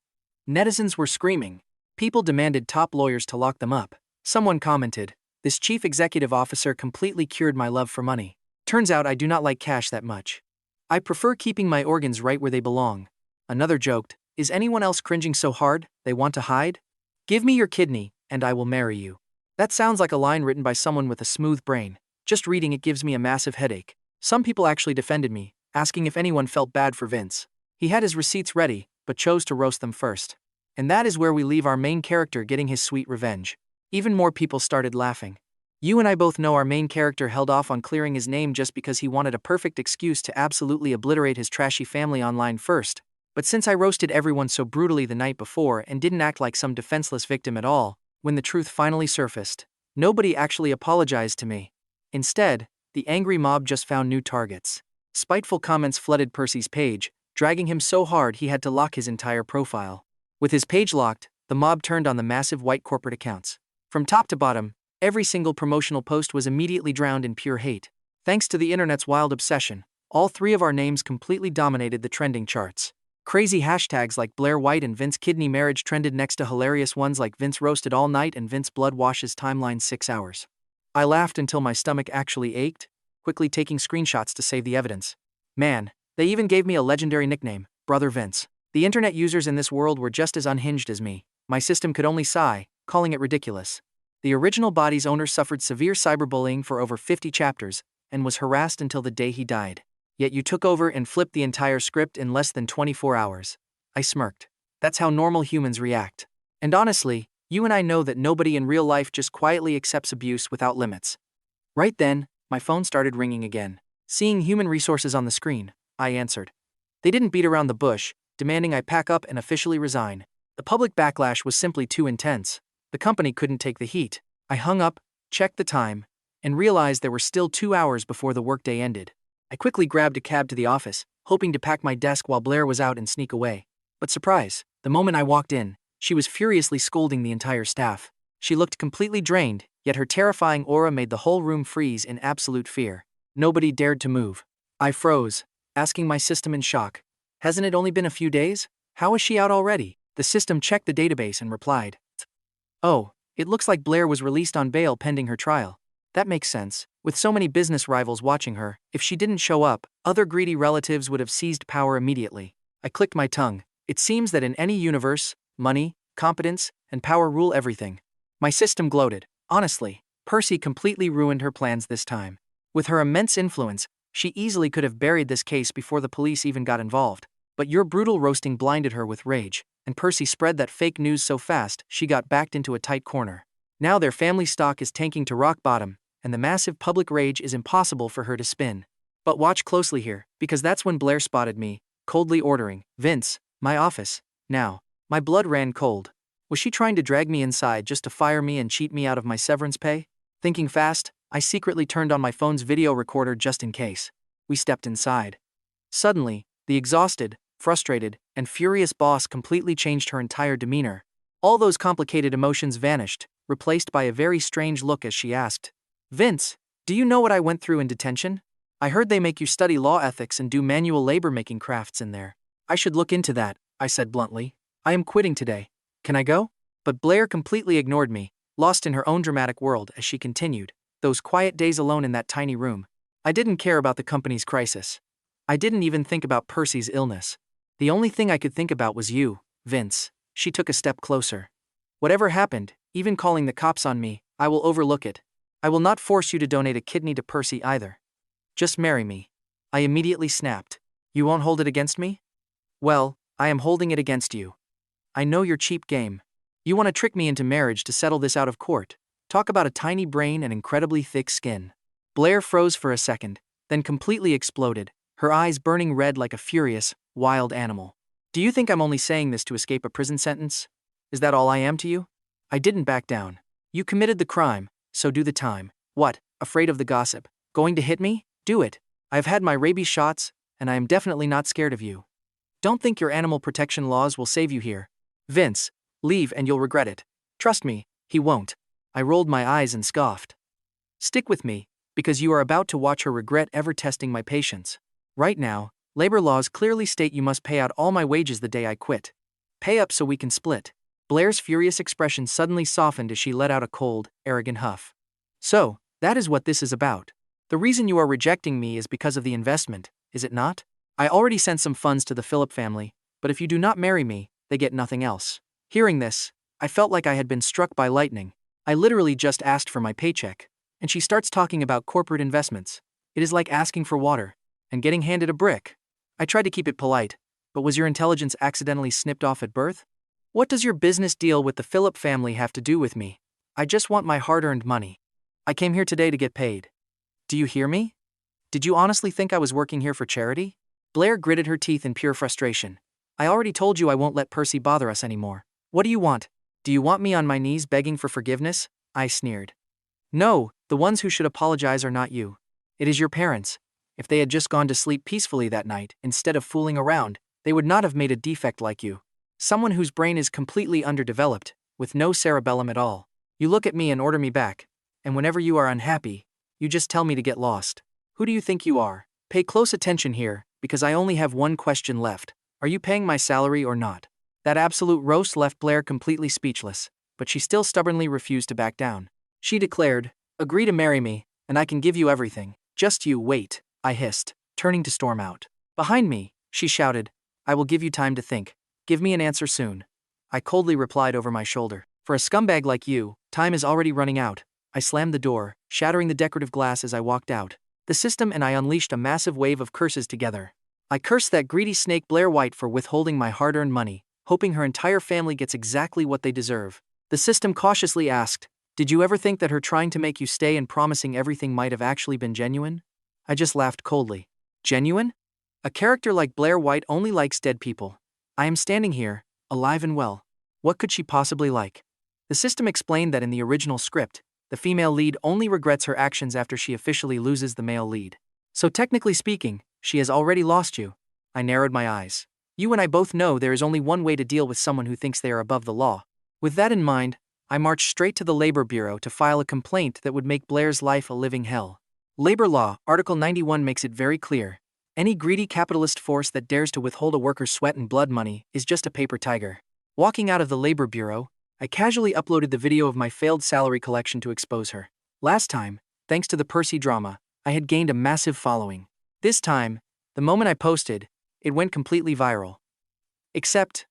Netizens were screaming. People demanded top lawyers to lock them up. Someone commented, "This chief executive officer completely cured my love for money. Turns out I do not like cash that much. I prefer keeping my organs right where they belong." Another joked, "Is anyone else cringing so hard, they want to hide? Give me your kidney, and I will marry you." That sounds like a line written by someone with a smooth brain. Just reading it gives me a massive headache. Some people actually defended me, asking if anyone felt bad for Vince. He had his receipts ready, but chose to roast them first. And that is where we leave our main character getting his sweet revenge. Even more people started laughing. You and I both know our main character held off on clearing his name just because he wanted a perfect excuse to absolutely obliterate his trashy family online first. But since I roasted everyone so brutally the night before and didn't act like some defenseless victim at all, when the truth finally surfaced, nobody actually apologized to me. Instead, the angry mob just found new targets. Spiteful comments flooded Percy's page, dragging him so hard he had to lock his entire profile. With his page locked, the mob turned on the massive white corporate accounts. From top to bottom, every single promotional post was immediately drowned in pure hate. Thanks to the internet's wild obsession, all three of our names completely dominated the trending charts. Crazy hashtags like Blair White and Vince kidney marriage trended next to hilarious ones like Vince roasted all night and Vince blood washes timeline 6 hours. I laughed until my stomach actually ached, quickly taking screenshots to save the evidence. Man, they even gave me a legendary nickname, Brother Vince. The internet users in this world were just as unhinged as me. My system could only sigh, calling it ridiculous. The original body's owner suffered severe cyberbullying for over 50 chapters and was harassed until the day he died. Yet you took over and flipped the entire script in less than 24 hours. I smirked. That's how normal humans react. And honestly, you and I know that nobody in real life just quietly accepts abuse without limits. Right then, my phone started ringing again. Seeing human resources on the screen, I answered. They didn't beat around the bush, demanding I pack up and officially resign. The public backlash was simply too intense. The company couldn't take the heat. I hung up, checked the time, and realized there were still 2 hours before the workday ended. I quickly grabbed a cab to the office, hoping to pack my desk while Blair was out and sneak away. But surprise, the moment I walked in, she was furiously scolding the entire staff. She looked completely drained, yet her terrifying aura made the whole room freeze in absolute fear. Nobody dared to move. I froze, asking my system in shock. Hasn't it only been a few days? How is she out already? The system checked the database and replied, "Oh, it looks like Blair was released on bail pending her trial. That makes sense. With so many business rivals watching her, if she didn't show up, other greedy relatives would have seized power immediately." I clicked my tongue. It seems that in any universe, money, competence, and power rule everything. My system gloated. Honestly, Percy completely ruined her plans this time. With her immense influence, she easily could have buried this case before the police even got involved. But your brutal roasting blinded her with rage, and Percy spread that fake news so fast she got backed into a tight corner. Now their family stock is tanking to rock bottom, and the massive public rage is impossible for her to spin. But watch closely here, because that's when Blair spotted me, coldly ordering, "Vince, my office, now." My blood ran cold. Was she trying to drag me inside just to fire me and cheat me out of my severance pay? Thinking fast, I secretly turned on my phone's video recorder just in case. We stepped inside. Suddenly, the exhausted, frustrated, and furious boss completely changed her entire demeanor. All those complicated emotions vanished, replaced by a very strange look as she asked, "Vince, do you know what I went through in detention? I heard they make you study law ethics and do manual labor making crafts in there." "I should look into that," I said bluntly. "I am quitting today. Can I go?" But Blair completely ignored me, lost in her own dramatic world as she continued, "Those quiet days alone in that tiny room. I didn't care about the company's crisis. I didn't even think about Percy's illness. The only thing I could think about was you, Vince." She took a step closer. "Whatever happened, even calling the cops on me, I will overlook it. I will not force you to donate a kidney to Percy either. Just marry me." I immediately snapped. "You won't hold it against me?" "Well, I am holding it against you. I know your cheap game. You want to trick me into marriage to settle this out of court. Talk about a tiny brain and incredibly thick skin." Blair froze for a second, then completely exploded, her eyes burning red like a furious, wild animal. "Do you think I'm only saying this to escape a prison sentence? Is that all I am to you?" I didn't back down. "You committed the crime, so do the time. What, afraid of the gossip? Going to hit me? Do it. I have had my rabies shots, and I am definitely not scared of you. Don't think your animal protection laws will save you here. Vince, leave and you'll regret it. Trust me, he won't." I rolled my eyes and scoffed. "Stick with me, because you are about to watch her regret ever testing my patience. Right now, labor laws clearly state you must pay out all my wages the day I quit. Pay up so we can split." Blair's furious expression suddenly softened as she let out a cold, arrogant huff. "So, that is what this is about. The reason you are rejecting me is because of the investment, is it not? I already sent some funds to the Phillip family, but if you do not marry me, they get nothing else." Hearing this, I felt like I had been struck by lightning. I literally just asked for my paycheck, and she starts talking about corporate investments. It is like asking for water and getting handed a brick. I tried to keep it polite, but was your intelligence accidentally snipped off at birth? What does your business deal with the Phillip family have to do with me? I just want my hard-earned money. I came here today to get paid. Do you hear me? Did you honestly think I was working here for charity?" Blair gritted her teeth in pure frustration. "I already told you I won't let Percy bother us anymore. What do you want? Do you want me on my knees begging for forgiveness?" I sneered. "No, the ones who should apologize are not you. It is your parents. If they had just gone to sleep peacefully that night, instead of fooling around, they would not have made a defect like you. Someone whose brain is completely underdeveloped, with no cerebellum at all. You look at me and order me back, and whenever you are unhappy, you just tell me to get lost. Who do you think you are? Pay close attention here, because I only have one question left. Are you paying my salary or not? That absolute roast left Blair completely speechless, but she still stubbornly refused to back down. She declared, "Agree to marry me, and I can give you everything. Just you wait," I hissed, turning to storm out. Behind me, she shouted, "I will give you time to think. Give me an answer soon." I coldly replied over my shoulder, "For a scumbag like you, time is already running out." I slammed the door, shattering the decorative glass as I walked out. The system and I unleashed a massive wave of curses together. I cursed that greedy snake Blair White for withholding my hard-earned money, hoping her entire family gets exactly what they deserve. The system cautiously asked, "Did you ever think that her trying to make you stay and promising everything might have actually been genuine?" I just laughed coldly. Genuine? A character like Blair White only likes dead people. I am standing here, alive and well. What could she possibly like? The system explained that in the original script, the female lead only regrets her actions after she officially loses the male lead. So technically speaking, she has already lost you. I narrowed my eyes. You and I both know there is only one way to deal with someone who thinks they are above the law. With that in mind, I marched straight to the Labor Bureau to file a complaint that would make Blair's life a living hell. Labor law, Article 91 makes it very clear. Any greedy capitalist force that dares to withhold a worker's sweat and blood money is just a paper tiger. Walking out of the Labor Bureau, I casually uploaded the video of my failed salary collection to expose her. Last time, thanks to the Percy drama, I had gained a massive following. This time, the moment I posted, it went completely viral. Except,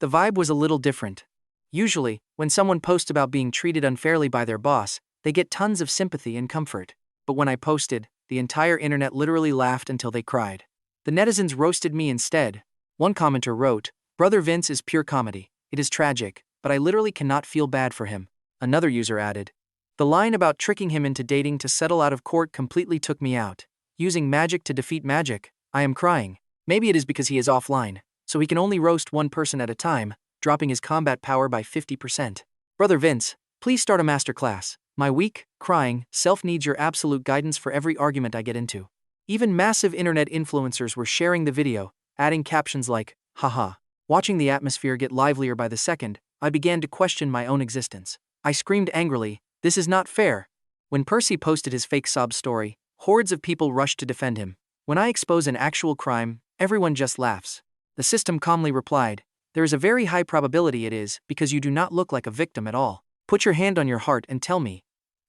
the vibe was a little different. Usually, when someone posts about being treated unfairly by their boss, they get tons of sympathy and comfort. But when I posted, the entire internet literally laughed until they cried. The netizens roasted me instead. One commenter wrote, "Brother Vince is pure comedy. It is tragic, but I literally cannot feel bad for him." Another user added, "The line about tricking him into dating to settle out of court completely took me out. Using magic to defeat magic, I am crying." Maybe it is because he is offline, so he can only roast one person at a time, dropping his combat power by 50%. Brother Vince, please start a masterclass. My weak, crying self needs your absolute guidance for every argument I get into. Even massive internet influencers were sharing the video, adding captions like, "Haha." Watching the atmosphere get livelier by the second, I began to question my own existence. I screamed angrily, "This is not fair." When Percy posted his fake sob story, hordes of people rushed to defend him. When I expose an actual crime, everyone just laughs. The system calmly replied, "There is a very high probability it is because you do not look like a victim at all. Put your hand on your heart and tell me,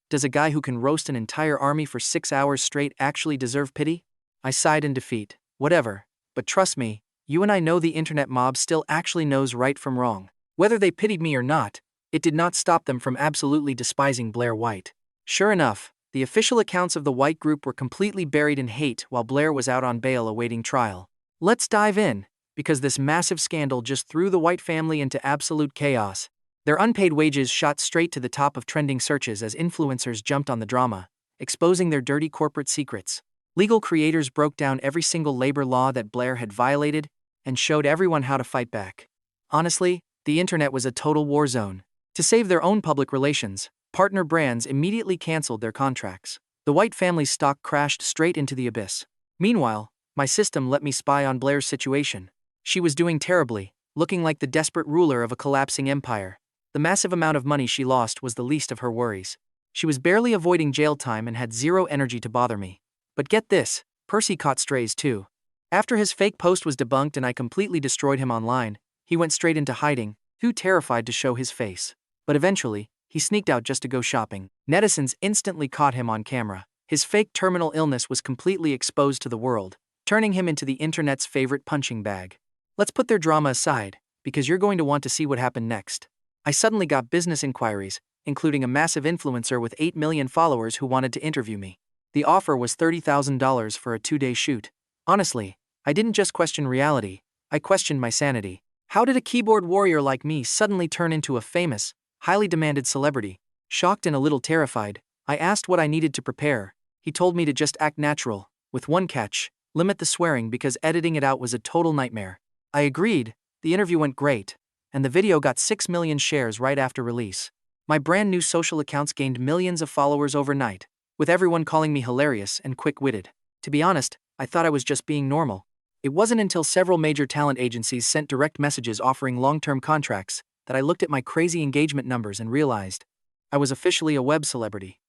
does a guy who can roast an entire army for 6 hours straight actually deserve pity?" I sighed in defeat. Whatever. But trust me, you and I know the internet mob still actually knows right from wrong. Whether they pitied me or not, it did not stop them from absolutely despising Blair White. Sure enough, the official accounts of the White group were completely buried in hate while Blair was out on bail awaiting trial. Let's dive in, because this massive scandal just threw the White family into absolute chaos. Their unpaid wages shot straight to the top of trending searches as influencers jumped on the drama, exposing their dirty corporate secrets. Legal creators broke down every single labor law that Blair had violated and showed everyone how to fight back. Honestly, the internet was a total war zone. To save their own public relations, partner brands immediately canceled their contracts. The White family's stock crashed straight into the abyss. Meanwhile, my system let me spy on Blair's situation. She was doing terribly, looking like the desperate ruler of a collapsing empire. The massive amount of money she lost was the least of her worries. She was barely avoiding jail time and had zero energy to bother me. But get this, Percy caught strays too. After his fake post was debunked and I completely destroyed him online, he went straight into hiding, too terrified to show his face. But eventually, he sneaked out just to go shopping. Netizens instantly caught him on camera. His fake terminal illness was completely exposed to the world, turning him into the internet's favorite punching bag. Let's put their drama aside, because you're going to want to see what happened next. I suddenly got business inquiries, including a massive influencer with 8 million followers who wanted to interview me. The offer was $30,000 for a 2-day shoot. Honestly, I didn't just question reality, I questioned my sanity. How did a keyboard warrior like me suddenly turn into a famous, highly demanded celebrity? Shocked and a little terrified, I asked what I needed to prepare. He told me to just act natural, with one catch, limit the swearing because editing it out was a total nightmare. I agreed. The interview went great, and the video got 6 million shares right after release. My brand new social accounts gained millions of followers overnight, with everyone calling me hilarious and quick-witted. To be honest, I thought I was just being normal. It wasn't until several major talent agencies sent direct messages offering long-term contracts that I looked at my crazy engagement numbers and realized I was officially a web celebrity.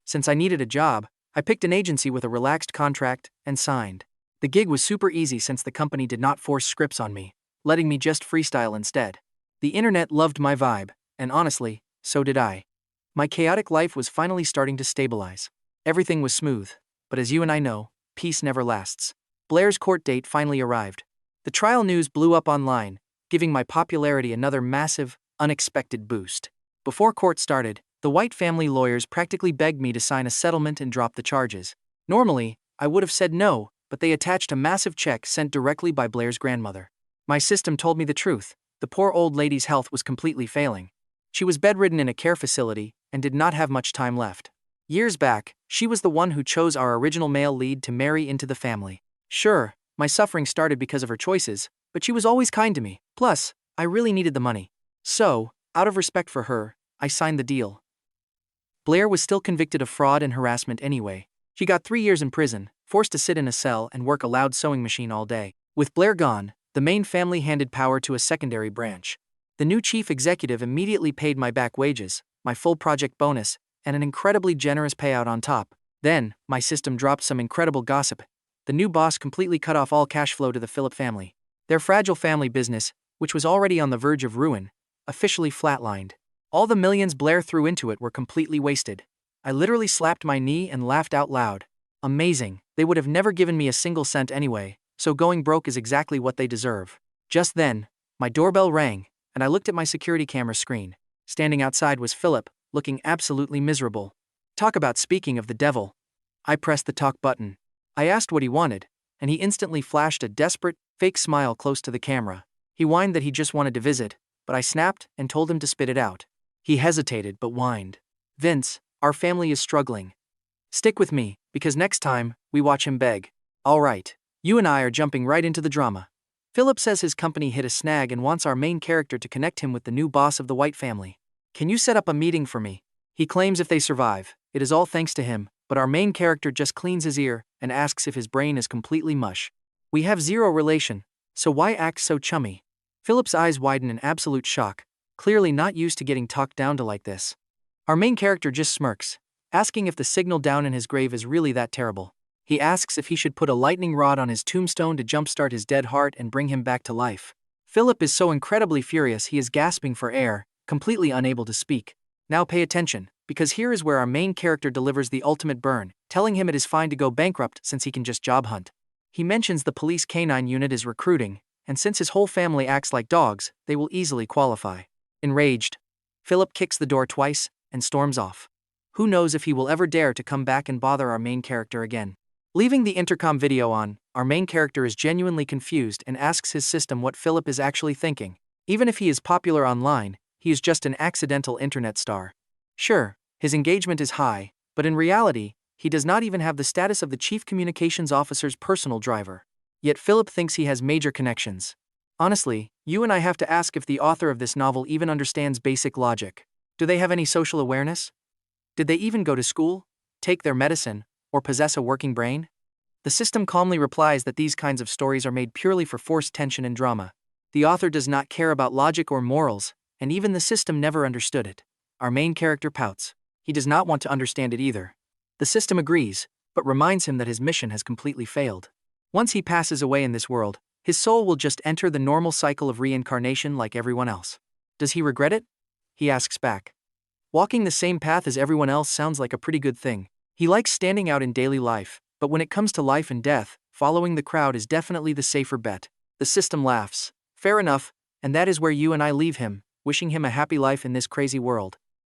Since I needed a job, I picked an agency with a relaxed contract and signed. The gig was super easy since the company did not force scripts on me, letting me just freestyle instead. The internet loved my vibe, and honestly, so did I. My chaotic life was finally starting to stabilize. Everything was smooth, but as you and I know, peace never lasts. Blair's court date finally arrived. The trial news blew up online, giving my popularity another massive, unexpected boost. Before court started, the White family lawyers practically begged me to sign a settlement and drop the charges. Normally, I would have said no, but they attached a massive check sent directly by Blair's grandmother. My system told me the truth. The poor old lady's health was completely failing. She was bedridden in a care facility and did not have much time left. Years back, she was the one who chose our original male lead to marry into the family. Sure, my suffering started because of her choices, but she was always kind to me. Plus, I really needed the money. So, out of respect for her, I signed the deal. Blair was still convicted of fraud and harassment anyway. She got 3 years in prison, forced to sit in a cell and work a loud sewing machine all day. With Blair gone, the main family handed power to a secondary branch. The new chief executive immediately paid my back wages, my full project bonus, and an incredibly generous payout on top. Then, my system dropped some incredible gossip. The new boss completely cut off all cash flow to the Phillip family. Their fragile family business, which was already on the verge of ruin, officially flatlined. All the millions Blair threw into it were completely wasted. I literally slapped my knee and laughed out loud. Amazing, they would have never given me a single cent anyway, so going broke is exactly what they deserve. Just then, my doorbell rang, and I looked at my security camera screen. Standing outside was Phillip, looking absolutely miserable. Talk about speaking of the devil. I pressed the talk button. I asked what he wanted, and he instantly flashed a desperate, fake smile close to the camera. He whined that he just wanted to visit, but I snapped and told him to spit it out. He hesitated but whined. Vince, our family is struggling. Stick with me, because next time, we watch him beg. All right, you and I are jumping right into the drama. Phillip says his company hit a snag and wants our main character to connect him with the new boss of the White family. Can you set up a meeting for me? He claims if they survive, it is all thanks to him, but our main character just cleans his ear and asks if his brain is completely mush. We have zero relation, so why act so chummy? Phillip's eyes widen in absolute shock, clearly not used to getting talked down to like this. Our main character just smirks, asking if the signal down in his grave is really that terrible. He asks if he should put a lightning rod on his tombstone to jumpstart his dead heart and bring him back to life. Phillip is so incredibly furious he is gasping for air, completely unable to speak. Now pay attention, because here is where our main character delivers the ultimate burn, telling him it is fine to go bankrupt since he can just job hunt. He mentions the police canine unit is recruiting, and since his whole family acts like dogs, they will easily qualify. Enraged, Phillip kicks the door twice and storms off. Who knows if he will ever dare to come back and bother our main character again. Leaving the intercom video on, our main character is genuinely confused and asks his system what Phillip is actually thinking. Even if he is popular online, he is just an accidental internet star. Sure, his engagement is high, but in reality, he does not even have the status of the chief communications officer's personal driver. Yet Phillip thinks he has major connections. Honestly, you and I have to ask if the author of this novel even understands basic logic. Do they have any social awareness? Did they even go to school, take their medicine, or possess a working brain? The system calmly replies that these kinds of stories are made purely for forced tension and drama. The author does not care about logic or morals, and even the system never understood it. Our main character pouts. He does not want to understand it either. The system agrees, but reminds him that his mission has completely failed. Once he passes away in this world, his soul will just enter the normal cycle of reincarnation like everyone else. Does he regret it? He asks back. Walking the same path as everyone else sounds like a pretty good thing. He likes standing out in daily life, but when it comes to life and death, following the crowd is definitely the safer bet. The system laughs. Fair enough, and that is where you and I leave him, wishing him a happy life in this crazy world.